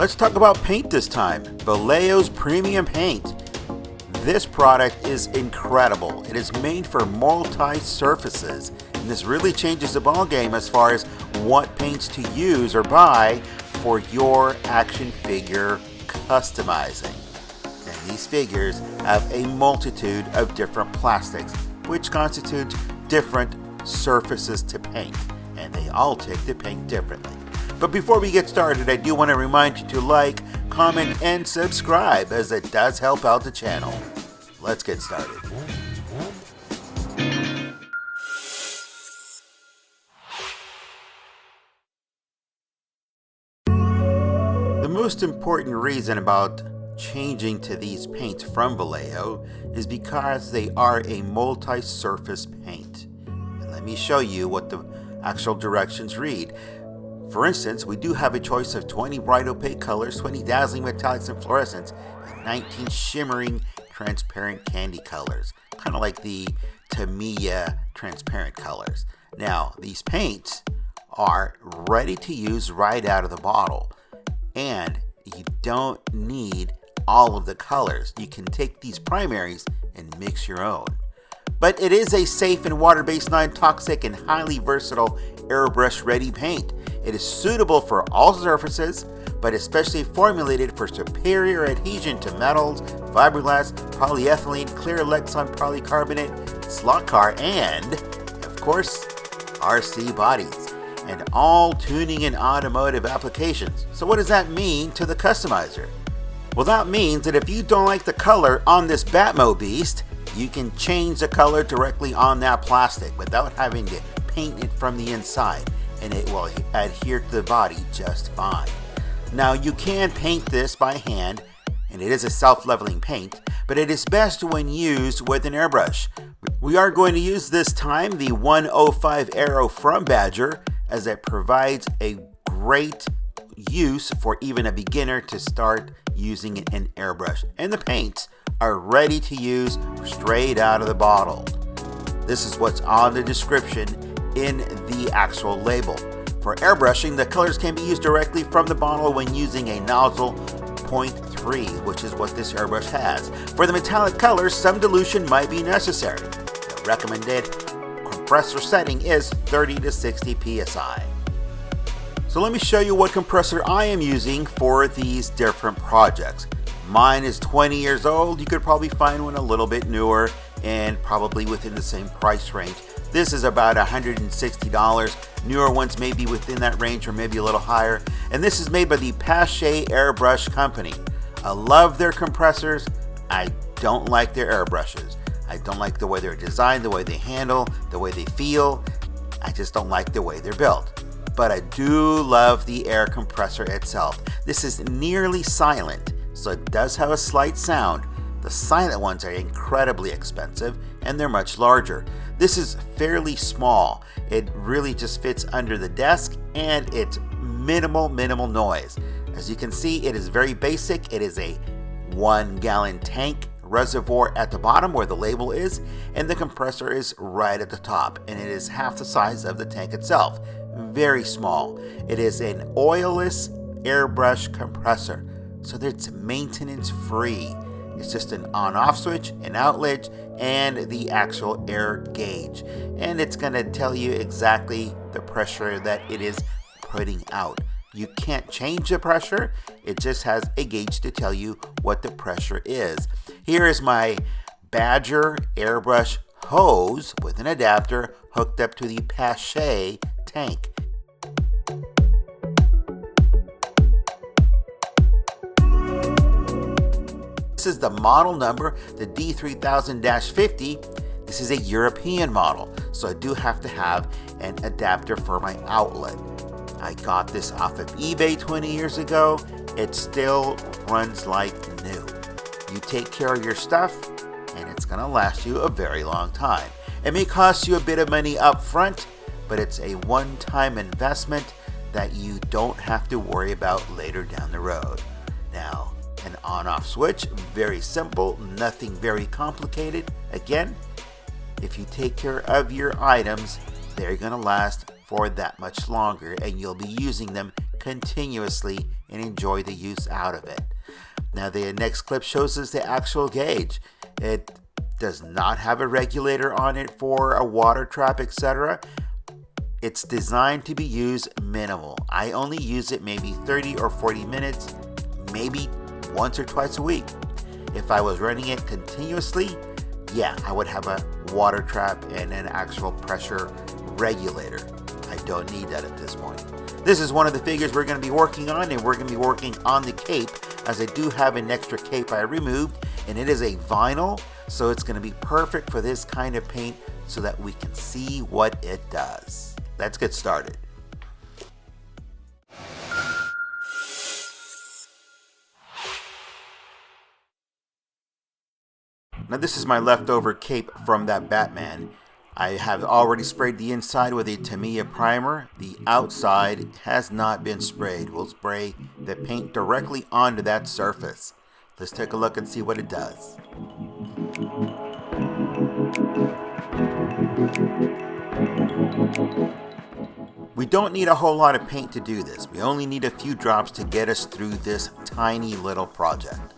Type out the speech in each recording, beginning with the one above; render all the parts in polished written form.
Let's talk about paint this time. Vallejo's Premium Paint. This product is incredible. It is made for multi-surfaces, and this really changes the ballgame as far as what paints to use or buy for your action figure customizing. And these figures have a multitude of different plastics, which constitute different surfaces to paint, and they all take the paint differently. But before we get started, I do want to remind you to like, comment, and subscribe, as it does help out the channel. Let's get started. The most important reason about changing to these paints from Vallejo is because they are a multi-surface paint. And let me show you what the actual directions read. For instance, we do have a choice of 20 bright opaque colors, 20 dazzling metallics and fluorescents, and 19 shimmering transparent candy colors, kind of like the Tamiya transparent colors. Now, these paints are ready to use right out of the bottle, and you don't need all of the colors. You can take these primaries and mix your own. But it is a safe and water-based, non-toxic, and highly versatile airbrush ready paint. It is suitable for all surfaces, but especially formulated for superior adhesion to metals, fiberglass, polyethylene, clear Lexanª polycarbonate, slot car, and, of course, RC bodies, and all tuning and automotive applications. So what does that mean to the customizer? Well, that means that if you don't like the color on this Batmo beast, you can change the color directly on that plastic without having to paint it from the inside, and it will adhere to the body just fine. Now, you can paint this by hand, and it is a self-leveling paint, but it is best when used with an airbrush. We are going to use this time the 105 Aero from Badger, as it provides a great use for even a beginner to start using an airbrush, and the paints are ready to use straight out of the bottle. This is what's on the description in the actual label. For airbrushing, the colors can be used directly from the bottle when using a nozzle 0.3, which is what this airbrush has. For the metallic colors, some dilution might be necessary. The recommended compressor setting is 30 to 60 psi. So let me show you what compressor I am using for these different projects. Mine is 20 years old. You could probably find one a little bit newer and probably within the same price range. This is about $160. Newer ones may be within that range or maybe a little higher. And this is made by the Pache Airbrush Company. I love their compressors. I don't like their airbrushes. I don't like the way they're designed, the way they handle, the way they feel. I just don't like the way they're built. But I do love the air compressor itself. This is nearly silent, so it does have a slight sound. The silent ones are incredibly expensive, and they're much larger. This is fairly small. It really just fits under the desk, and it's minimal noise. As you can see, it is very basic. It is a 1-gallon tank reservoir at the bottom where the label is, and the compressor is right at the top, and it is half the size of the tank itself. Very small. It is an oilless airbrush compressor, so that it's maintenance free. It's just an on-off switch, an outlet, and the actual air gauge. And it's going to tell you exactly the pressure that it is putting out. You can't change the pressure. It just has a gauge to tell you what the pressure is. Here is my Badger airbrush hose with an adapter hooked up to the Pache tank. This is the model number, the D3000-50. This is a European model, so I do have to have an adapter for my outlet. I got this off of eBay 20 years ago. It still runs like new. You take care of your stuff, and it's going to last you a very long time. It may cost you a bit of money up front, but it's a one-time investment that you don't have to worry about later down the road. Now, an on-off switch, very simple, nothing very complicated. Again, if you take care of your items, they're going to last for that much longer, and you'll be using them continuously and enjoy the use out of it. Now the next clip shows us the actual gauge. It does not have a regulator on it for a water trap, etc. It's designed to be used minimal. I only use it maybe 30 or 40 minutes, maybe once or twice a week. If I was running it continuously, yeah, I would have a water trap and an actual pressure regulator. I don't need that at this point. This is one of the figures we're going to be working on, and we're going to be working on the cape, as I do have an extra cape I removed, and it is a vinyl, so it's going to be perfect for this kind of paint so that we can see what it does. Let's get started. Now this is my leftover cape from that Batman. I have already sprayed the inside with a Tamiya primer. The outside has not been sprayed. We'll spray the paint directly onto that surface. Let's take a look and see what it does. We don't need a whole lot of paint to do this. We only need a few drops to get us through this tiny little project.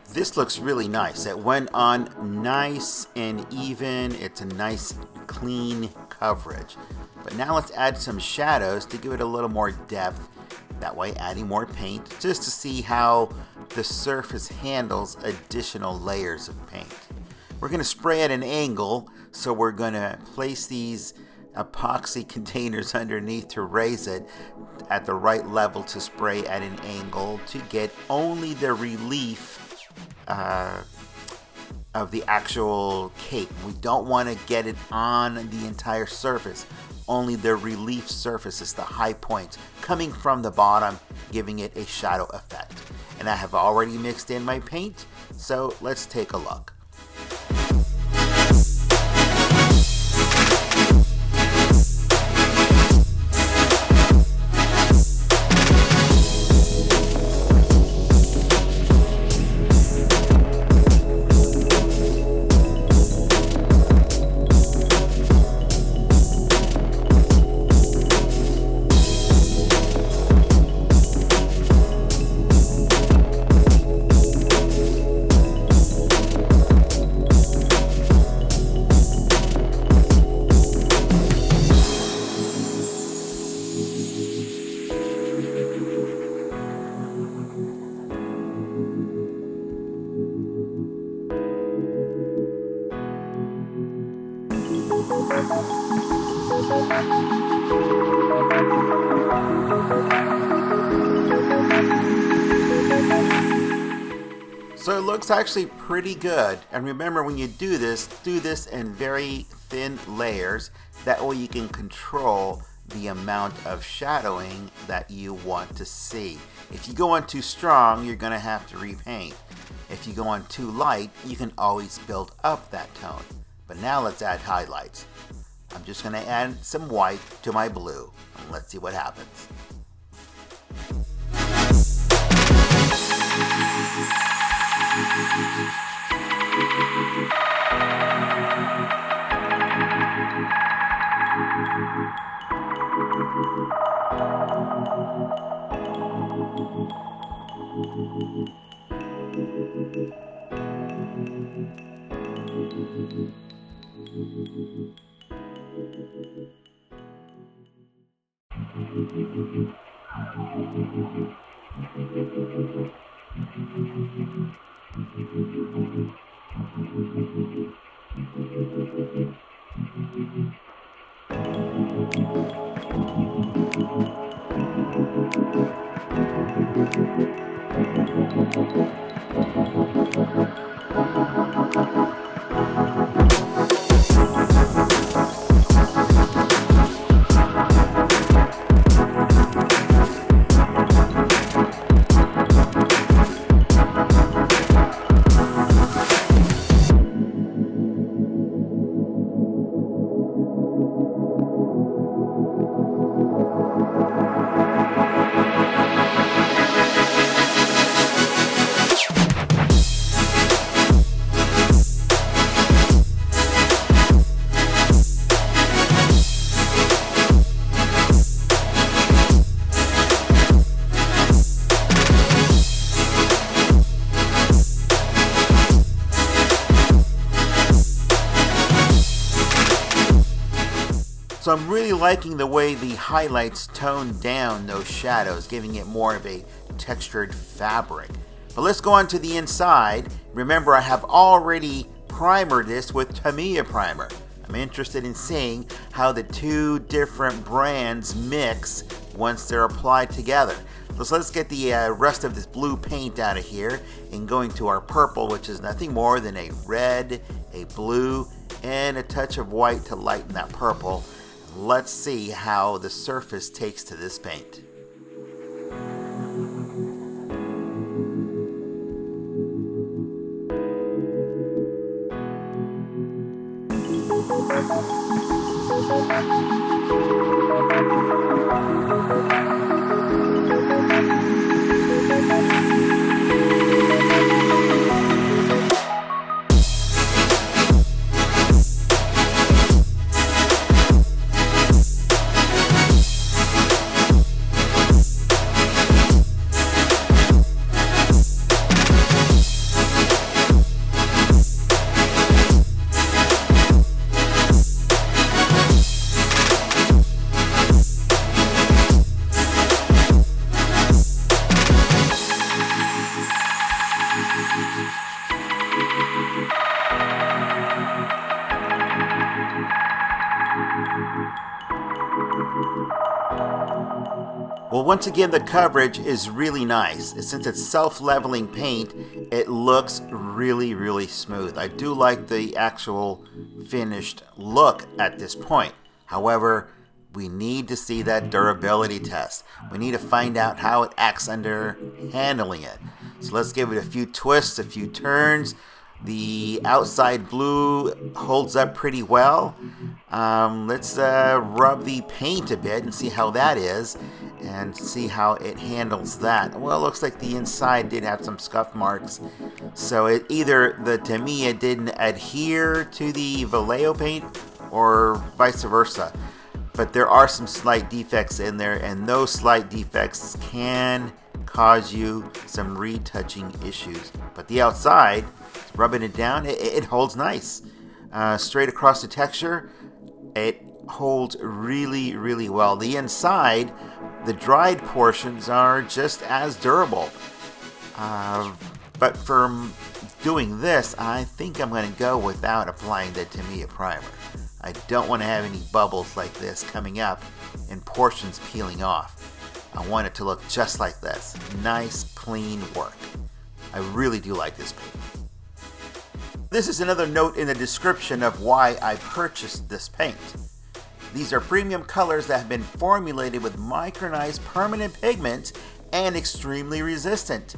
This looks really nice. It went on nice and even. It's a nice clean coverage. But now let's add some shadows to give it a little more depth. That way adding more paint just to see how the surface handles additional layers of paint. We're going to spray at an angle, so we're going to place these epoxy containers underneath to raise it at the right level to spray at an angle to get only the relief of the actual cape. We don't want to get it on the entire surface. Only the relief surfaces, the high points, coming from the bottom, giving it a shadow effect. and I have already mixed in my paint, so let's take a look. So it looks actually pretty good. And remember, when you do this in very thin layers. That way you can control the amount of shadowing that you want to see. If you go on too strong, you're going to have to repaint. If you go on too light, you can always build up that tone. But now let's add highlights. I'm just going to add some white to my blue, and let's see what happens. So I'm really liking the way the highlights tone down those shadows, giving it more of a textured fabric. But let's go on to the inside. Remember, I have already primered this with Tamiya primer. I'm interested in seeing how the two different brands mix once they're applied together. So let's get the rest of this blue paint out of here and going to our purple, which is nothing more than a red, a blue, and a touch of white to lighten that purple. Let's see how the surface takes to this paint. Well, once again, the coverage is really nice. Since it's self-leveling paint, it looks really, really smooth. I do like the actual finished look at this point. However, we need to see that durability test. We need to find out how it acts under handling it. So let's give it a few twists, a few turns. The outside blue holds up pretty well. Let's rub the paint a bit and see how that is, and see how it handles that. Well, it looks like the inside did have some scuff marks. So it either the Tamiya didn't adhere to the Vallejo paint or vice versa. But there are some slight defects in there, and those slight defects can cause you some retouching issues. But the outside, rubbing it down, it holds nice. Straight across the texture, it holds really, really well. The inside, the dried portions are just as durable. But for doing this, I think I'm going to go without applying the Tamiya primer. I don't want to have any bubbles like this coming up and portions peeling off. I want it to look just like this. Nice, clean work. I really do like this paint. This is another note in the description of why I purchased this paint. These are premium colors that have been formulated with micronized permanent pigment and extremely resistant.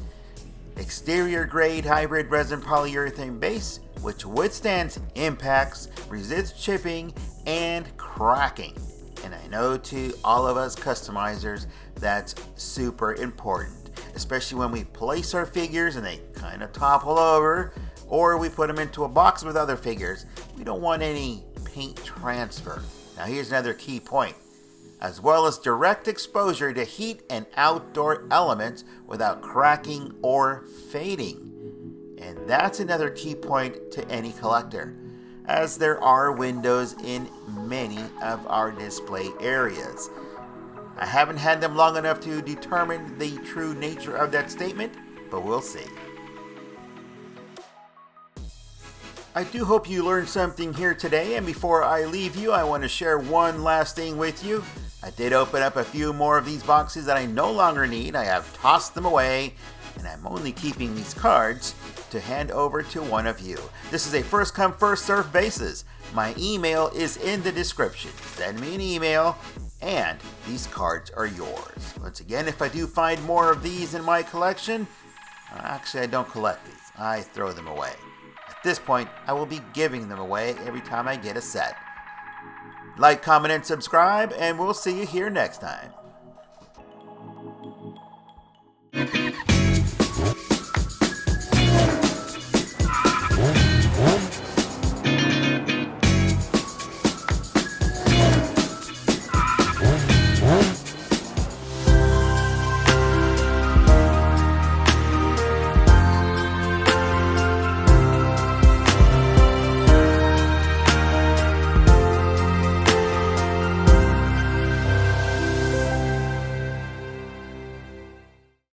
Exterior grade hybrid resin polyurethane base, which withstands impacts, resists chipping, and cracking. And I know to all of us customizers, that's super important, especially when we place our figures and they kind of topple over, or we put them into a box with other figures. We don't want any paint transfer. Now here's another key point. As well as direct exposure to heat and outdoor elements without cracking or fading. And that's another key point to any collector, as there are windows in many of our display areas. I haven't had them long enough to determine the true nature of that statement, but we'll see. I do hope you learned something here today, and before I leave you, I want to share one last thing with you. I did open up a few more of these boxes that I no longer need. I have tossed them away, and I'm only keeping these cards to hand over to one of you. This is a first come first served basis. My email is in the description. Send me an email and these cards are yours. Once again, if I do find more of these in my collection, actually I don't collect these. I throw them away. At this point, I will be giving them away every time I get a set. Like, comment, and subscribe, and we'll see you here next time.